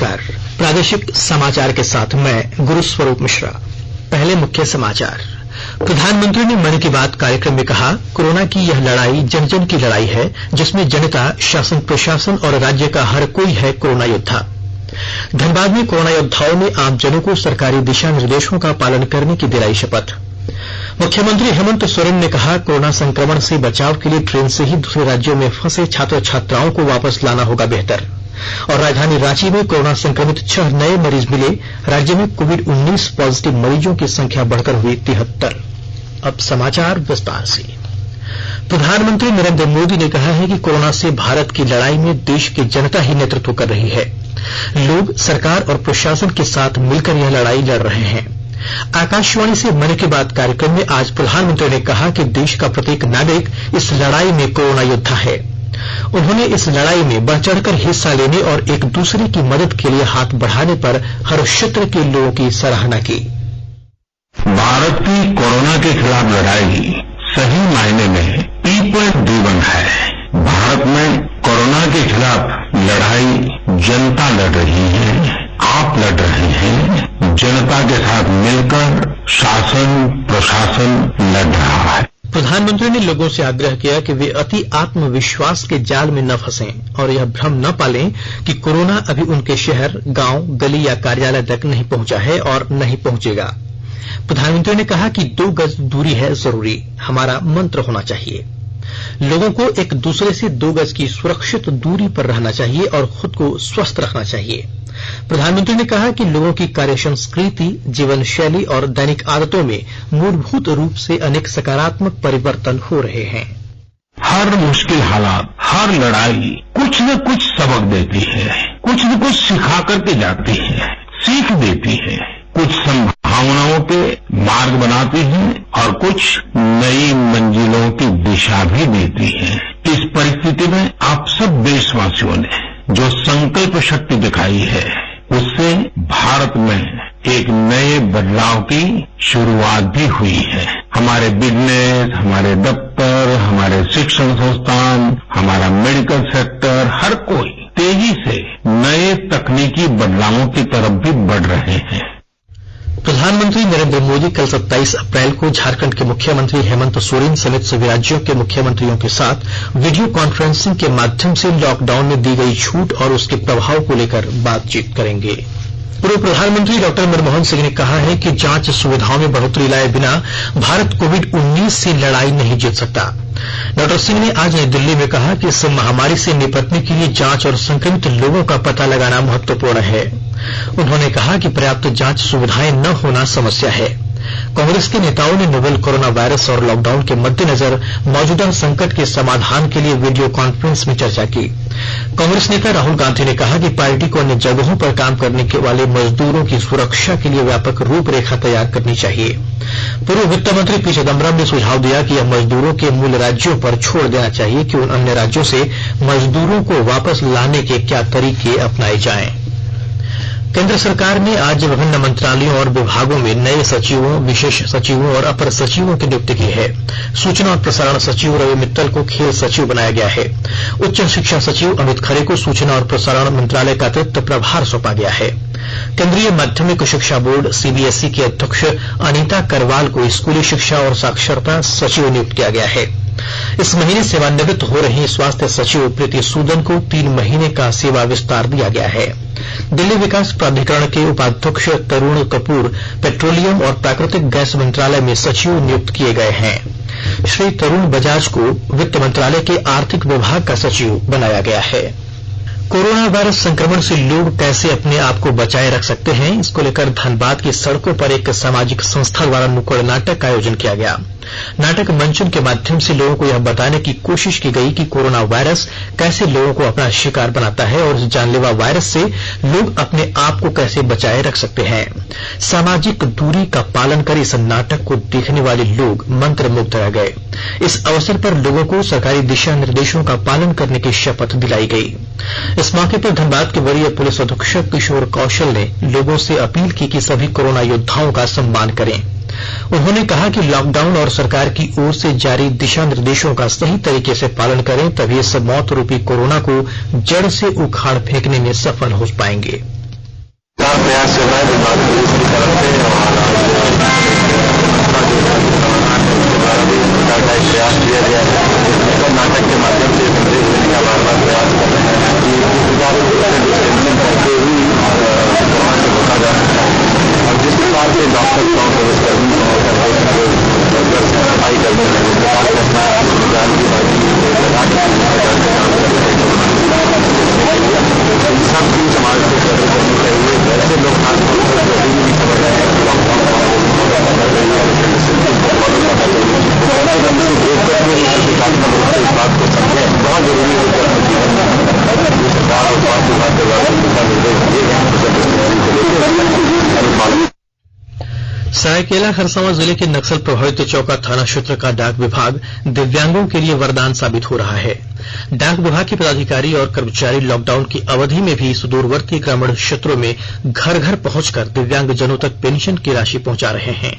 नमस्कार। प्रादेशिक समाचार के साथ मैं गुरुस्वरूप मिश्रा। पहले मुख्य समाचार। प्रधानमंत्री ने मन की बात कार्यक्रम में कहा, कोरोना की यह लड़ाई जन जन की लड़ाई है, जिसमें जनता, शासन प्रशासन और राज्य का हर कोई है कोरोना योद्धा। धनबाद में कोरोना योद्धाओं ने आमजनों को सरकारी दिशा निर्देशों का पालन करने की दिलाई शपथ। मुख्यमंत्री हेमंत सोरेन ने कहा, कोरोना संक्रमण से बचाव के लिए ट्रेन से ही दूसरे राज्यों में फंसे छात्र छात्राओं को वापस लाना होगा बेहतर। और राजधानी रांची में कोरोना संक्रमित 6 नए मरीज मिले। राज्य में कोविड-19 पॉजिटिव मरीजों की संख्या बढ़कर हुई 73। अब समाचार विस्तार से। प्रधानमंत्री नरेंद्र मोदी ने कहा है कि कोरोना से भारत की लड़ाई में देश की जनता ही नेतृत्व कर रही है। लोग सरकार और प्रशासन के साथ मिलकर यह लड़ाई लड़ रहे हैं। आकाशवाणी से मन की बात कार्यक्रम में आज प्रधानमंत्री ने कहा कि देश का प्रत्येक नागरिक इस लड़ाई में कोरोना योद्धा है। उन्होंने इस लड़ाई में बढ़ चढ़कर हिस्सा लेने और एक दूसरे की मदद के लिए हाथ बढ़ाने पर हर क्षेत्र के लोगों की सराहना की। भारत की कोरोना के खिलाफ लड़ाई सही मायने में पीपल ड्रिवन है। भारत में कोरोना के खिलाफ लड़ाई जनता लड़ रही है, आप लड़ रहे हैं। जनता के साथ मिलकर शासन प्रशासन लड़ रहा है। प्रधानमंत्री ने लोगों से आग्रह किया कि वे अति आत्मविश्वास के जाल में न फंसें और यह भ्रम न पालें कि कोरोना अभी उनके शहर, गांव, गली या कार्यालय तक नहीं पहुंचा है और नहीं पहुंचेगा। प्रधानमंत्री ने कहा कि 2 गज दूरी है जरूरी, हमारा मंत्र होना चाहिए। लोगों को एक दूसरे से 2 गज की सुरक्षित दूरी पर रहना चाहिए और खुद को स्वस्थ रखना चाहिए। प्रधानमंत्री ने कहा कि लोगों की कार्य संस्कृति, जीवन शैली और दैनिक आदतों में मूलभूत रूप से अनेक सकारात्मक परिवर्तन हो रहे हैं। हर मुश्किल हालात, हर लड़ाई कुछ न कुछ सबक देती है, कुछ न कुछ सिखा करके जाती है, सीख देती है, कुछ संभावनाओं के मार्ग बनाती है और कुछ नई मंजिलों की दिशा भी देती है। इस परिस्थिति में आप सब देशवासियों ने जो संकल्प शक्ति दिखाई है, उससे भारत में एक नए बदलाव की शुरुआत भी हुई है। हमारे बिजनेस, हमारे दफ्तर, हमारे शिक्षण संस्थान, हमारा मेडिकल सेक्टर, हर कोई तेजी से नए तकनीकी बदलावों की तरफ भी बढ़ रहे हैं। प्रधानमंत्री नरेंद्र मोदी कल 27 अप्रैल को झारखंड के मुख्यमंत्री हेमंत सोरेन समेत सभी राज्यों के मुख्यमंत्रियों के साथ वीडियो कॉन्फ्रेंसिंग के माध्यम से लॉकडाउन में दी गई छूट और उसके प्रभाव को लेकर बातचीत करेंगे। पूर्व प्रधानमंत्री डॉक्टर मनमोहन सिंह ने कहा है कि जांच सुविधाओं में बढ़ोतरी लाए बिना भारत कोविड-19 से लड़ाई नहीं जीत सकता। डॉक्टर सिंह ने आज नई दिल्ली में कहा कि इस महामारी से निपटने के लिए जांच और संक्रमित लोगों का पता लगाना महत्वपूर्ण है। उन्होंने कहा कि पर्याप्त जांच सुविधाएं न होना समस्या है। कांग्रेस के नेताओं ने नोवेल कोरोना वायरस और लॉकडाउन के मद्देनजर मौजूदा संकट के समाधान के लिए वीडियो कॉन्फ्रेंस में चर्चा की। कांग्रेस नेता राहुल गांधी ने कहा कि पार्टी को अन्य जगहों पर काम करने वाले मजदूरों की सुरक्षा के लिए व्यापक रूपरेखा तैयार करनी चाहिए। पूर्व वित्त मंत्री पी चिदंबरम ने सुझाव दिया कि यह मजदूरों के मूल राज्यों पर छोड़ देना चाहिए कि उन अन्य राज्यों से मजदूरों को वापस लाने के क्या तरीके अपनाए जाएं। केंद्र सरकार ने आज विभिन्न मंत्रालयों और विभागों में नए सचिवों, विशेष सचिवों और अपर सचिवों की नियुक्ति की है। सूचना और प्रसारण सचिव रवि मित्तल को खेल सचिव बनाया गया है। उच्च शिक्षा सचिव अमित खरे को सूचना और प्रसारण मंत्रालय का अतिरिक्त प्रभार सौंपा गया है। केंद्रीय माध्यमिक शिक्षा बोर्ड सीबीएसई की अध्यक्ष अनीता करवाल को स्कूली शिक्षा और साक्षरता सचिव नियुक्त किया गया है। इस महीने सेवानिवृत्त हो रही स्वास्थ्य सचिव प्रीति सूदन को 3 महीने का सेवा विस्तार दिया गया है। दिल्ली विकास प्राधिकरण के उपाध्यक्ष तरुण कपूर पेट्रोलियम और प्राकृतिक गैस मंत्रालय में सचिव नियुक्त किए गए हैं। श्री तरुण बजाज को वित्त मंत्रालय के आर्थिक विभाग का सचिव बनाया गया है। कोरोना वायरस संक्रमण से लोग कैसे अपने आप को बचाए रख सकते हैं, इसको लेकर धनबाद की सड़कों पर एक सामाजिक संस्था द्वारा नुक्कड़ नाटक का आयोजन किया गया। नाटक मंचन के माध्यम से लोगों को यह बताने की कोशिश की गई कि कोरोना वायरस कैसे लोगों को अपना शिकार बनाता है और इस जानलेवा वायरस से लोग अपने आप को कैसे बचाए रख सकते हैं। सामाजिक दूरी का पालन कर इस नाटक को देखने वाले लोग मंत्रमुग्ध रह गए। इस अवसर पर लोगों को सरकारी दिशा निर्देशों का पालन करने की शपथ दिलाई गई। इस मौके पर धनबाद के वरीय पुलिस अधीक्षक किशोर कौशल ने लोगों से अपील की कि सभी कोरोना योद्धाओं का सम्मान करें। उन्होंने कहा कि लॉकडाउन और सरकार की ओर से जारी दिशा निर्देशों का सही तरीके से पालन करें, तभी इस मौत रूपी कोरोना को जड़ से उखाड़ फेंकने में सफल हो पाएंगे। प्रयास चल रहा है विभाग पुलिस की तरफ से और का एक प्रयास किया गया है। इसमें नाटक के माध्यम से संदेश देने का बार बार प्रयास कर रहे हैं कि डिस्टेंसिंग करके ही कोरोना से रोका जा सकता है और जिस प्रकार के डॉक्टर पुलिसकर्मी सफाई करने हैं जिस प्रकार से अपना जान की बाजी इन सब की समाज को कदर करनी चाहिए। वैसे लोग खासतौर पर जो अभी भी समझ रहे हैं कि लॉकडाउन फॉलो करना चाहिए प्रतीकात्मक रूप से इस बात को समझें। बहुत जरूरी है कि अपने जीवन में सरकार और स्वास्थ्य विभाग के द्वारा दिशा निर्देश दिए गए हैं सरायकेला खरसावां जिले के नक्सल प्रभावित चौका थाना क्षेत्र का डाक विभाग दिव्यांगों के लिए वरदान साबित हो रहा है। डाक विभाग के पदाधिकारी और कर्मचारी लॉकडाउन की अवधि में भी सुदूरवर्ती ग्रामीण क्षेत्रों में घर घर पहुंचकर दिव्यांगजनों तक पेंशन की राशि पहुंचा रहे हैं।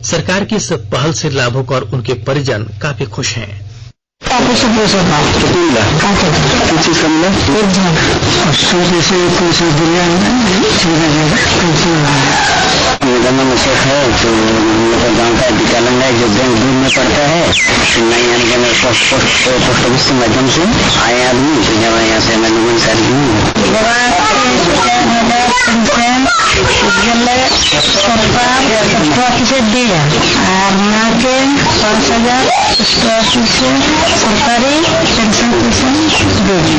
सरकार की इस पहल से लाभुक और उनके परिजन काफी खुश हैं। जमा मुशेख है तो हम लोग का गाँव का विकलांग है जो बैंक दूर में पड़ता है नहीं यानी कि मैं पोस्ट ऑफिस के माध्यम से आए आदमी तो जब यहाँ से मैं लोगों सारी दिया और माँ के 5,000 सरकारी पेंशन दे दी।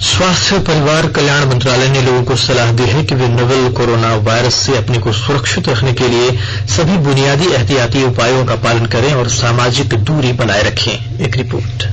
स्वास्थ्य परिवार कल्याण मंत्रालय ने लोगों को सलाह दी है कि वे नोवेल कोरोना वायरस से अपने को सुरक्षित रखने के लिए सभी बुनियादी एहतियाती उपायों का पालन करें और सामाजिक दूरी बनाए रखें। एक रिपोर्ट।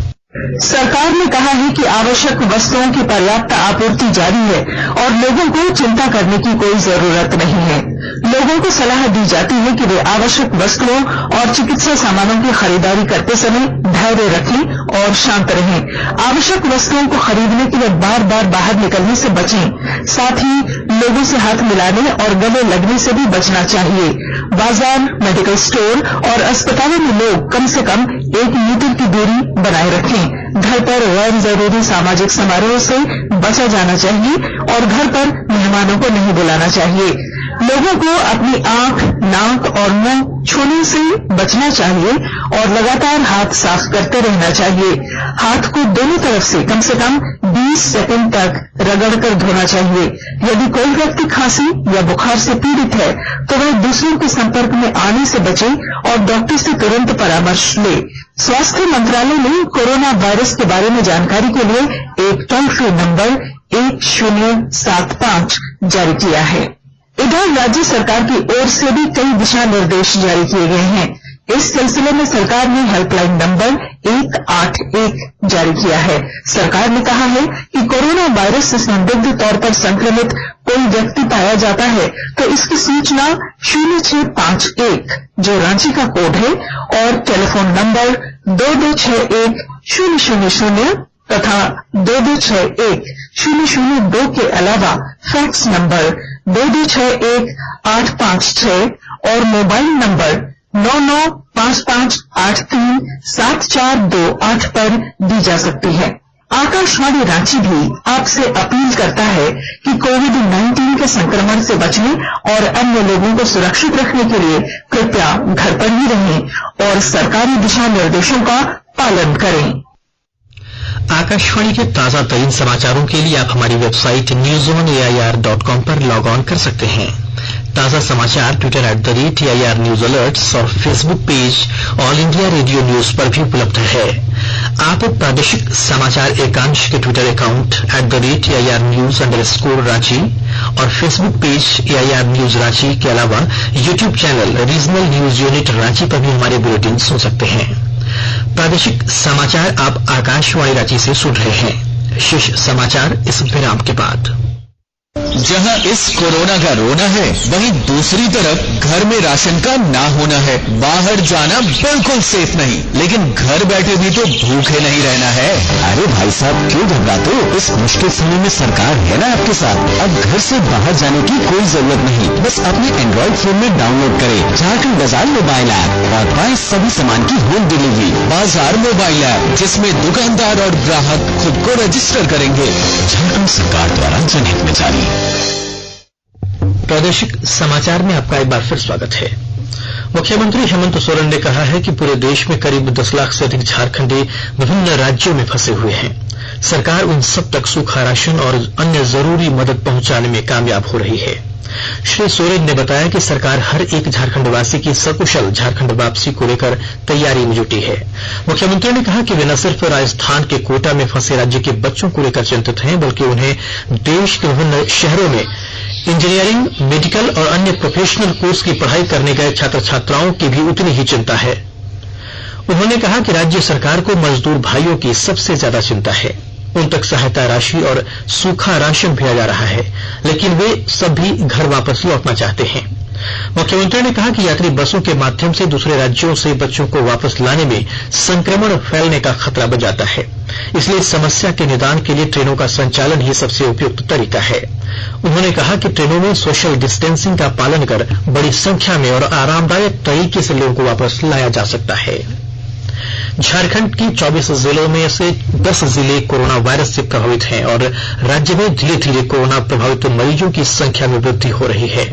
सरकार ने कहा है कि आवश्यक वस्तुओं की पर्याप्त आपूर्ति जारी है और लोगों को चिंता करने की कोई जरूरत नहीं है। लोगों को सलाह दी जाती है कि वे आवश्यक वस्तुओं और चिकित्सा सामानों की खरीदारी करते समय धैर्य रखें और शांत रहें। आवश्यक वस्तुओं को खरीदने के लिए बार बार बाहर निकलने से बचें। साथ ही लोगों से हाथ मिलाने और गले लगने से भी बचना चाहिए। बाजार, मेडिकल स्टोर और अस्पतालों में लोग कम से कम 1 मीटर की दूरी बनाए रखें। घर पर गैर जरूरी सामाजिक समारोह से बचा जाना चाहिए और घर पर मेहमानों को नहीं बुलाना चाहिए। लोगों को अपनी आंख, नाक और मुंह छूने से बचना चाहिए और लगातार हाथ साफ करते रहना चाहिए। हाथ को दोनों तरफ से कम 20 सेकंड तक रगड़कर धोना चाहिए। यदि कोई व्यक्ति खांसी या बुखार से पीड़ित है तो वह दूसरों के संपर्क में आने से बचे और डॉक्टर से तुरंत परामर्श ले। स्वास्थ्य मंत्रालय ने कोरोना वायरस के बारे में जानकारी के लिए एक टोल फ्री नंबर 1075 जारी किया है। इधर राज्य सरकार की ओर से भी कई दिशा निर्देश जारी किए गए हैं। इस सिलसिले में सरकार ने हेल्पलाइन नंबर 181 जारी किया है। सरकार ने कहा है कि कोरोना वायरस से संदिग्ध तौर पर संक्रमित कोई व्यक्ति पाया जाता है तो इसकी सूचना 0651 जो रांची का कोड है और टेलीफोन नंबर 2261-000 तथा 2261-002 के अलावा फैक्स नंबर 2261-856 और मोबाइल नंबर 9955837428 पर दी जा सकती है। आकाशवाणी रांची भी आपसे अपील करता है कि कोविड-19 के संक्रमण से बचने और अन्य लोगों को सुरक्षित रखने के लिए कृपया घर पर ही रहें और सरकारी दिशा निर्देशों का पालन करें। आकाशवाणी के ताजा तरीन समाचारों के लिए आप हमारी वेबसाइट newsonair.com पर लॉग ऑन कर सकते हैं। ताजा समाचार ट्विटर @AIR न्यूज अलर्ट्स और Facebook page all India radio news पर भी उपलब्ध है। आप प्रादेशिक समाचार एकांश के ट्विटर अकाउंट @AIR news_रांची और Facebook page AIR news Ranchi के अलावा YouTube channel regional news unit Ranchi पर भी हमारे बुलेटिन सुन सकते हैं। प्रादेशिक समाचार आप आकाशवाणी रांची से सुन रहे हैं। शेष समाचार इस विराम के बाद। जहां इस कोरोना का रोना है वहीं दूसरी तरफ घर में राशन का ना होना है। बाहर जाना बिल्कुल सेफ नहीं, लेकिन घर बैठे भी तो भूखे नहीं रहना है। अरे भाई साहब क्यों घबराते हो? इस मुश्किल समय में सरकार है ना आपके साथ। अब घर से बाहर जाने की कोई जरूरत नहीं, बस अपने एंड्रॉइड फोन में डाउनलोड करें झारखंड बाजार मोबाइल ऐप और पाएं सभी सामान की होम डिलीवरी। बाजार मोबाइल ऐप जिसमें दुकानदार और ग्राहक खुद को रजिस्टर करेंगे। झारखंड सरकार द्वारा जनहित में जारी। प्रादेशिक समाचार में आपका एक बार फिर स्वागत है। मुख्यमंत्री हेमंत सोरेन ने कहा है कि पूरे देश में करीब 10 लाख से अधिक झारखंडी विभिन्न राज्यों में फंसे हुए हैं। सरकार उन सब तक सूखा राशन और अन्य जरूरी मदद पहुंचाने में कामयाब हो रही है। श्री सोरेन ने बताया कि सरकार हर एक झारखंडवासी की सकुशल झारखंड वापसी को लेकर तैयारी में जुटी है। मुख्यमंत्री ने कहा कि वे न सिर्फ राजस्थान के कोटा में फंसे राज्य के बच्चों को लेकर चिंतित हैं, बल्कि उन्हें देश के विभिन्न शहरों में इंजीनियरिंग, मेडिकल और अन्य प्रोफेशनल कोर्स की पढ़ाई करने गए छात्र छात्राओं की भी उतनी ही चिंता है। उन्होंने कहा कि राज्य सरकार को मजदूर भाइयों की सबसे ज्यादा चिंता है। उन तक सहायता राशि और सूखा राशन भेजा जा रहा है, लेकिन वे सब भी घर वापस लौटना चाहते हैं। मुख्यमंत्री ने कहा कि यात्री बसों के माध्यम से दूसरे राज्यों से बच्चों को वापस लाने में संक्रमण फैलने का खतरा बन जाता है, इसलिए इस समस्या के निदान के लिए ट्रेनों का संचालन ही सबसे उपयुक्त तरीका है। उन्होंने कहा कि ट्रेनों में सोशल डिस्टेंसिंग का पालन कर बड़ी संख्या में और आरामदायक तरीके से लोगों को वापस लाया जा सकता है। झारखंड की 24 जिलों में से 10 जिले कोरोना वायरस से प्रभावित हैं और राज्य में धीरे धीरे कोरोना प्रभावित मरीजों की संख्या में वृद्धि हो रही है।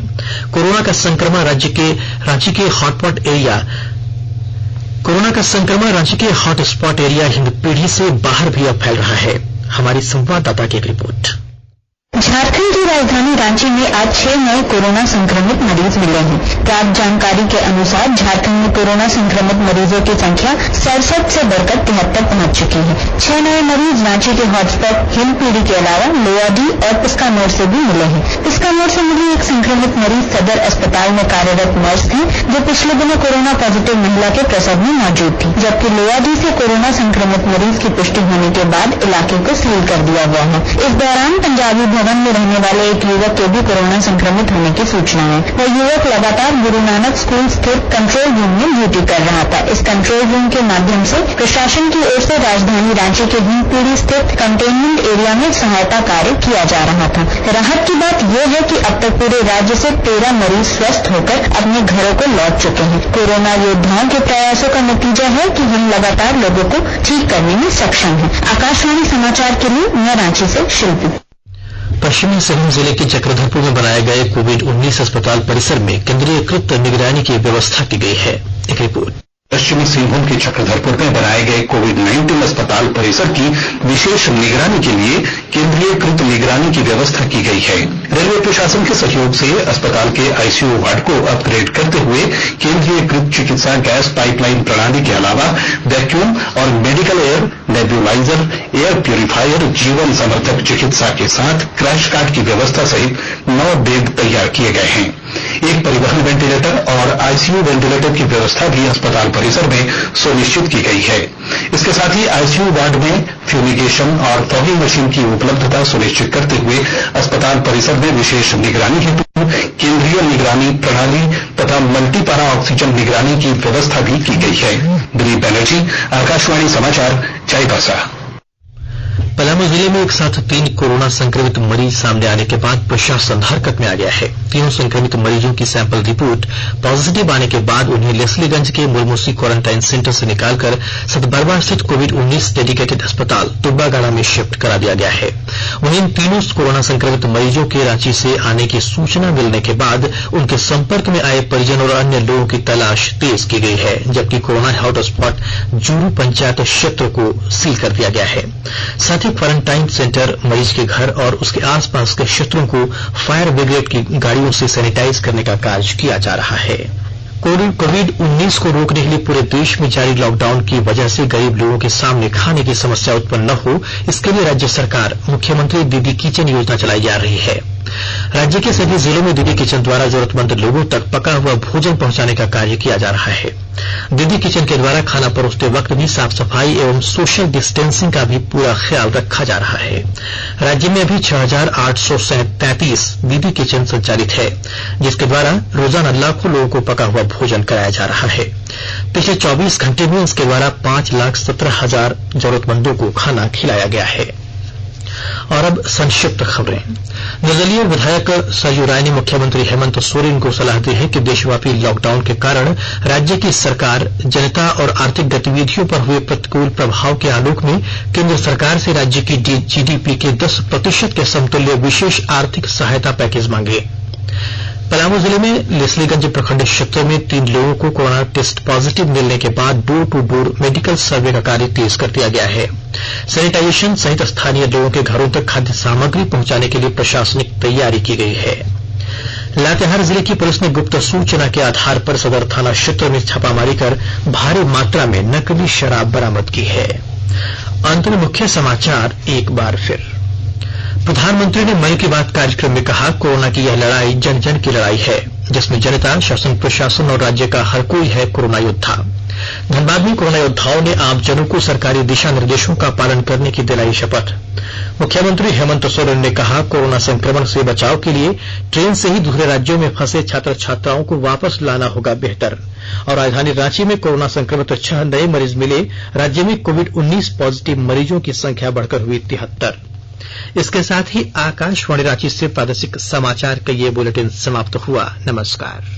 कोरोना का संक्रमण रांची के हॉटस्पॉट एरिया हिंदपीढ़ी से बाहर भी अब फैल रहा है। हमारी संवाददाता की एक रिपोर्ट। झारखंड की राजधानी रांची में आज 6 नए कोरोना संक्रमित मरीज मिले हैं। प्राप्त जानकारी के अनुसार झारखंड में कोरोना संक्रमित मरीजों की संख्या 67 से बढ़कर 73 पहुंच चुकी है। 6 नए मरीज रांची के हॉटस्पॉट हिंदपीढ़ी के अलावा लोहाडी और पिस्कामोर से भी मिले हैं। पिस्कामोर से मिली एक संक्रमित मरीज सदर अस्पताल में कार्यरत नर्स थी, जो पिछले दिनों कोरोना पॉजिटिव महिला के प्रसव में मौजूद थी, जबकि लोहाडी से कोरोना संक्रमित मरीज की पुष्टि होने के बाद इलाके को सील कर दिया गया है। इस दौरान पंजाबी भवन में रहने वाले एक युवक के भी कोरोना संक्रमित होने की सूचना है। वह युवक लगातार गुरु नानक स्कूल स्थित कंट्रोल रूम में ड्यूटी कर रहा था। इस कंट्रोल रूम के माध्यम से प्रशासन की ओर से राजधानी रांची के हिंदपीढ़ी स्थित कंटेनमेंट एरिया में सहायता कार्य किया जा रहा था। राहत की बात यह है कि अब तक पूरे राज्य से 13 मरीज स्वस्थ होकर अपने घरों को लौट चुके हैं। कोरोना योद्धाओं के प्रयासों का नतीजा है कि हम लगातार लोगों को ठीक करने में सक्षम हैं। आकाशवाणी समाचार के लिए मैं रांची से शिल्पी। पश्चिमी सिंहभूम जिले के चक्रधरपुर में बनाए गए कोविड-19 अस्पताल परिसर में केंद्रीयकृत निगरानी की व्यवस्था की गई है। एक रिपोर्ट। पश्चिमी सिंहभूम के चक्रधरपुर में बनाए गए कोविड-19 अस्पताल परिसर की विशेष निगरानी के लिए केंद्रीयकृत निगरानी की व्यवस्था की गई है। रेलवे प्रशासन के सहयोग से अस्पताल के आईसीयू वार्ड को अपग्रेड करते हुए केंद्रीयकृत चिकित्सा गैस पाइपलाइन प्रणाली के अलावा वैक्यूम और medical air, nebuliser, air purifier, जीवन समर्थक चिकित्सा के साथ क्रैश कार्ड की व्यवस्था सहित 9 बेड तैयार किए गए हैं। एक परिवहन वेंटिलेटर और आईसीयू वेंटिलेटर की व्यवस्था भी अस्पताल परिसर में सुनिश्चित की गई है। इसके साथ ही आईसीयू वार्ड में फ्यूमिगेशन और फॉगिंग मशीन की उपलब्धता सुनिश्चित करते हुए अस्पताल परिसर में विशेष निगरानी हेतु केंद्रीय निगरानी प्रणाली तथा मल्टीपारा ऑक्सीजन निगरानी की व्यवस्था भी की गई है। दिलीप बनर्जी, आकाशवाणी समाचार, चाईबासा। पलामू जिले में एक साथ 3 कोरोना संक्रमित मरीज सामने आने के बाद प्रशासन हरकत में आ गया है। तीनों संक्रमित मरीजों की सैंपल रिपोर्ट पॉजिटिव आने के बाद उन्हें लेस्लीगंज के मुलमुसी क्वारंटाइन सेंटर से निकालकर सतबरवा स्थित कोविड-19 डेडिकेटेड अस्पताल तुब्बागाड़ा में शिफ्ट करा दिया गया है। वहीं इन तीनों कोरोना संक्रमित मरीजों के रांची से आने की सूचना मिलने के बाद उनके संपर्क में आए परिजन और अन्य लोगों की तलाश तेज की गई है, जबकि कोरोना हॉटस्पॉट जूरू पंचायत क्षेत्र को सील कर दिया गया है। साथ ही क्वारंटाइन सेंटर, मरीज के घर और उसके आसपास के क्षेत्रों को फायर ब्रिगेड की गाड़ियों से सैनिटाइज करने का कार्य किया जा रहा है। कोविड-19 को रोकने के लिए पूरे देश में जारी लॉकडाउन की वजह से गरीब लोगों के सामने खाने की समस्या उत्पन्न न हो, इसके लिए राज्य सरकार मुख्यमंत्री दीदी किचन योजना चलाई जा रही है। राज्य के सभी जिलों में दीदी किचन द्वारा जरूरतमंद लोगों तक पका हुआ भोजन पहुंचाने का कार्य किया जा रहा है। दीदी किचन के द्वारा खाना परोसते वक्त भी साफ सफाई एवं सोशल डिस्टेंसिंग का भी पूरा ख्याल रखा जा रहा है। राज्य में अभी 6,833 दीदी किचन संचालित है, जिसके द्वारा रोजाना लाखों लोगों को पका हुआ भोजन कराया जा रहा है। पिछले 24 घंटे में इसके द्वारा 5,17,000 जरूरतमंदों को खाना खिलाया गया है। और अब संक्षिप्त खबरें। निर्दलीय विधायक सरयू राय ने मुख्यमंत्री हेमंत सोरेन को सलाह दी है कि देशव्यापी लॉकडाउन के कारण राज्य की सरकार जनता और आर्थिक गतिविधियों पर हुए प्रतिकूल प्रभाव के आलोक में केंद्र सरकार से राज्य की जीडीपी के 10% के समतुल्य विशेष आर्थिक सहायता पैकेज मांगे। पलामू जिले में लेस्लीगंज प्रखंड क्षेत्र में 3 लोगों को कोरोना टेस्ट पॉजिटिव मिलने के बाद डोर टू डोर मेडिकल सर्वे का कार्य तेज कर दिया गया है। सैनिटाइजेशन सहित स्थानीय लोगों के घरों तक खाद्य सामग्री पहुंचाने के लिए प्रशासनिक तैयारी की गई है। लातेहार जिले की पुलिस ने गुप्त सूचना के आधार पर सदर थाना क्षेत्र में छापामारी कर भारी मात्रा में नकली शराब बरामद की है। अंत में मुख्य समाचार एक बार फिर। प्रधानमंत्री ने मन की बात कार्यक्रम में कहा, कोरोना की यह लड़ाई जन जन की लड़ाई है, जिसमें जनता, शासन प्रशासन और राज्य का हर कोई है कोरोना योद्धा। धनबाद में कोरोना योद्धाओं ने आमजनों को सरकारी दिशा निर्देशों का पालन करने की दिलाई शपथ। मुख्यमंत्री हेमंत सोरेन ने कहा, कोरोना संक्रमण से बचाव के लिए ट्रेन से ही दूसरे राज्यों में फंसे छात्र छात्राओं को वापस लाना होगा बेहतर। और राजधानी रांची में कोरोना संक्रमित 6 नए मरीज मिले। राज्य में कोविड-19 पॉजिटिव मरीजों की संख्या बढ़कर हुई 73। इसके साथ ही आकाशवाणी रांची से प्रादेशिक समाचार का ये बुलेटिन समाप्त हुआ। नमस्कार।